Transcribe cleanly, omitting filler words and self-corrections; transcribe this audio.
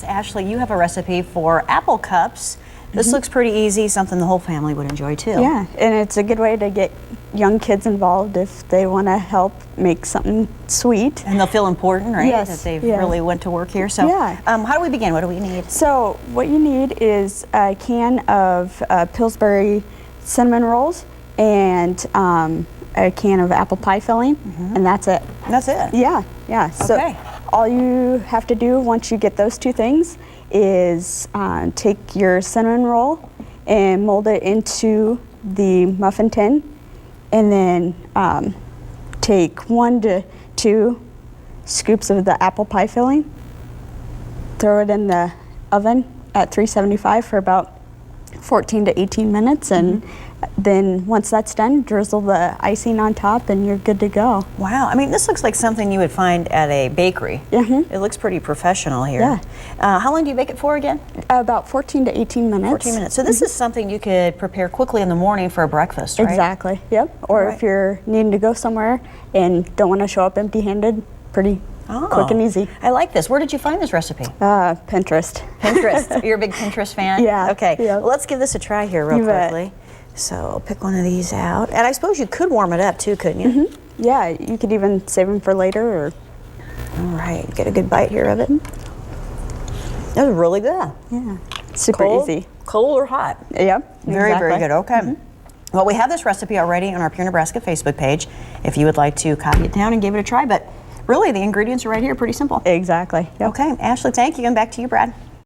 Ashley, you have a recipe for apple cups. This looks pretty easy, something the whole family would enjoy too. Yeah, and it's a good way to get young kids involved if they want to help make something sweet. And they'll feel important, right? Yes, That they've yeah. really went to work here. So Yeah. How do we begin? What do we need? So what you need is a can of Pillsbury cinnamon rolls and a can of apple pie filling, and that's it. That's it? Yeah, yeah. So Okay. all you have to do once you get those two things is take your cinnamon roll and mold it into the muffin tin, and then take 1 to 2 scoops of the apple pie filling, throw it in the oven at 375 for about 14 to 18 minutes, and then once that's done, drizzle the icing on top and you're good to go. Wow, I mean, this looks like something you would find at a bakery. Mm-hmm. It looks pretty professional here. Yeah. How long do you bake it for again? About 14 to 18 minutes. 14 minutes. So this is something you could prepare quickly in the morning for a breakfast, right? Exactly, yep. Or Right. if you're needing to go somewhere and don't want to show up empty-handed, pretty quick and easy. I like this. Where did you find this recipe? Pinterest. Pinterest. You're a big Pinterest fan? Yeah. Okay. Yep. Well, let's give this a try here real You bet. quickly. So I'll pick one of these out. And I suppose you could warm it up too, couldn't you? Yeah, you could even save them for later. Or All right. Get a good bite here of it. That was really good. yeah, super Cold, easy. cold or hot? Yep. Very, very exactly. good. Okay. Well, we have this recipe already on our Pure Nebraska Facebook page if you would like to copy it down and give it a try. But really, the ingredients are right here. Pretty simple. Exactly. Yep. Okay. Ashley, thank you. And back to you, Brad.